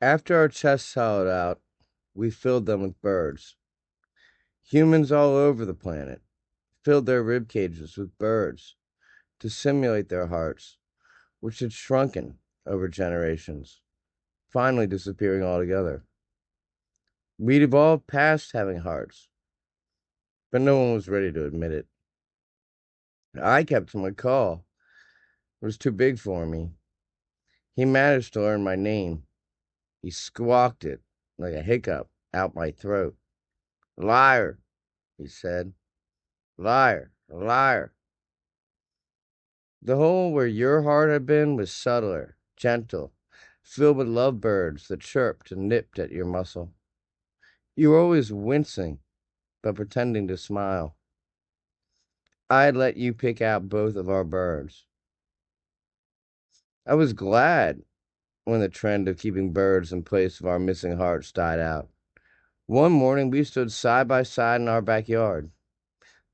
After our chests hollowed out, we filled them with birds. Humans all over the planet filled their rib cages with birds to simulate their hearts, which had shrunken over generations, finally disappearing altogether. We'd evolved past having hearts, but no one was ready to admit it. I kept my call. It was too big for me. He managed to learn my name. He squawked it like a hiccup out my throat. Liar, he said. Liar, liar. The hole where your heart had been was subtler, gentle, filled with lovebirds that chirped and nipped at your muscle. You were always wincing, but pretending to smile. I'd let you pick out both of our birds. I was glad when the trend of keeping birds in place of our missing hearts died out. One morning we stood side by side in our backyard.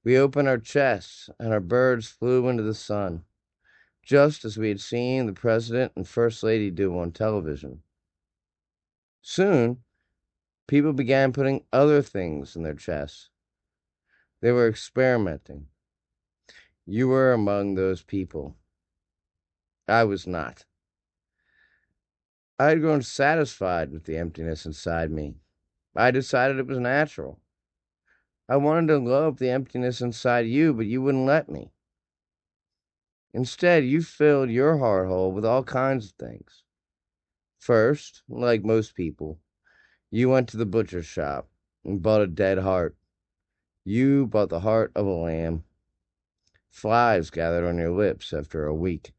We opened our chests, and our birds flew into the sun, just as we had seen the President and First Lady do on television. Soon, people began putting other things in their chests. They were experimenting. You were among those people. I was not. I had grown satisfied with the emptiness inside me. I decided it was natural. I wanted to love the emptiness inside you, but you wouldn't let me. Instead, you filled your heart hole with all kinds of things. First, like most people, you went to the butcher's shop and bought a dead heart. You bought the heart of a lamb. Flies gathered on your lips after a week.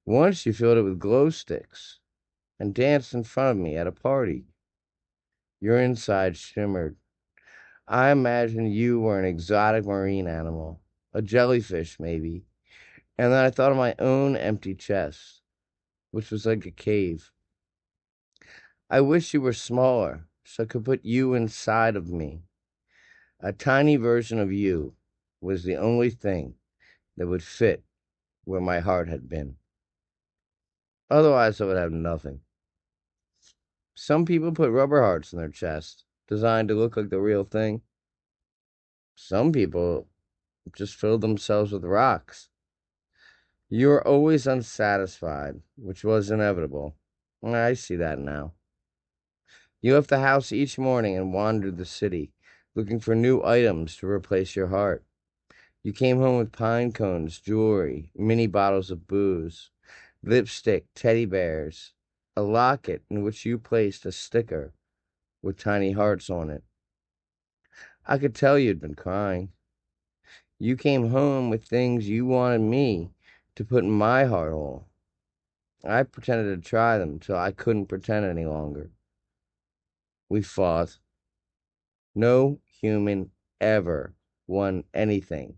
Once you filled it with glow sticks and danced in front of me at a party. Your inside shimmered. I imagined you were an exotic marine animal, a jellyfish maybe, and then I thought of my own empty chest, which was like a cave. I wish you were smaller so I could put you inside of me. A tiny version of you was the only thing that would fit where my heart had been. Otherwise, I would have nothing. Some people put rubber hearts in their chest, designed to look like the real thing. Some people just fill themselves with rocks. You are always unsatisfied, which was inevitable. I see that now. You left the house each morning and wandered the city, looking for new items to replace your heart. You came home with pine cones, jewelry, mini bottles of booze, lipstick, teddy bears, a locket in which you placed a sticker with tiny hearts on it. I could tell you'd been crying. You came home with things you wanted me to put in my heart hole. I pretended to try them till I couldn't pretend any longer. We fought. No human ever won anything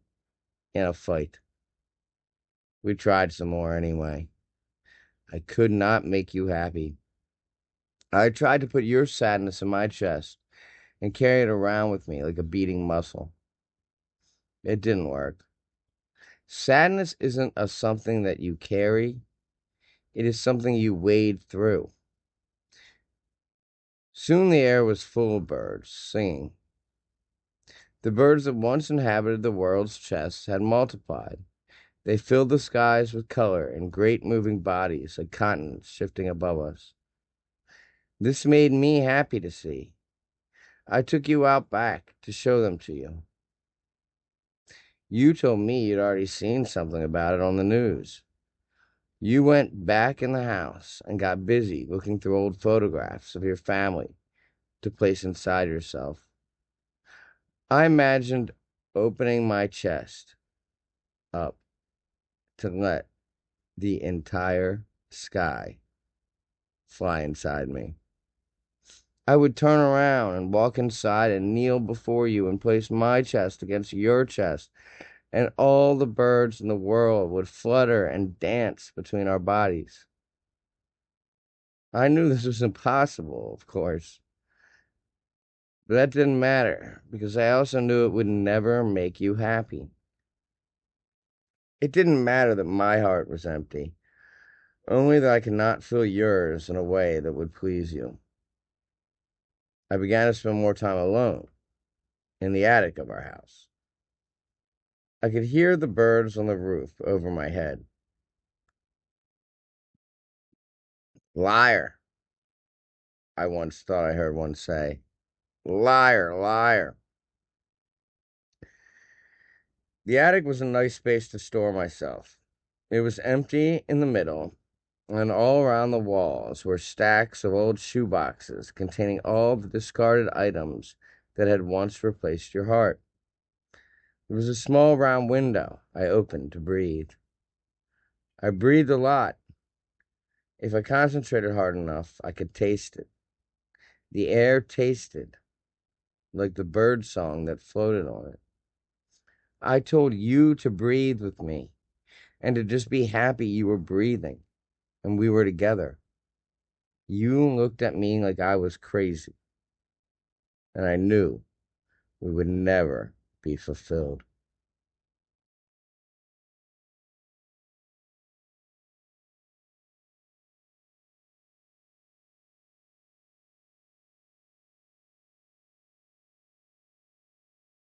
in a fight. We tried some more anyway. I could not make you happy. I tried to put your sadness in my chest and carry it around with me like a beating muscle. It didn't work. Sadness isn't a something that you carry. It is something you wade through. Soon the air was full of birds singing. The birds that once inhabited the world's chests had multiplied. They filled the skies with color and great moving bodies like continents shifting above us. This made me happy to see. I took you out back to show them to you. You told me you'd already seen something about it on the news. You went back in the house and got busy looking through old photographs of your family to place inside yourself. I imagined opening my chest up to let the entire sky fly inside me. I would turn around and walk inside and kneel before you and place my chest against your chest, and all the birds in the world would flutter and dance between our bodies. I knew this was impossible, of course, but that didn't matter because I also knew it would never make you happy. It didn't matter that my heart was empty. only that I could not fill yours in a way that would please you. I began to spend more time alone in the attic of our house. I could hear the birds on the roof over my head. Liar, I once thought I heard one say. Liar, liar. The attic was a nice space to store myself. It was empty in the middle, and all around the walls were stacks of old shoeboxes containing all the discarded items that had once replaced your heart. There was a small round window I opened to breathe. I breathed a lot. If I concentrated hard enough, I could taste it. The air tasted like the bird song that floated on it. I told you to breathe with me and to just be happy you were breathing and we were together. You looked at me like I was crazy, and I knew we would never be fulfilled.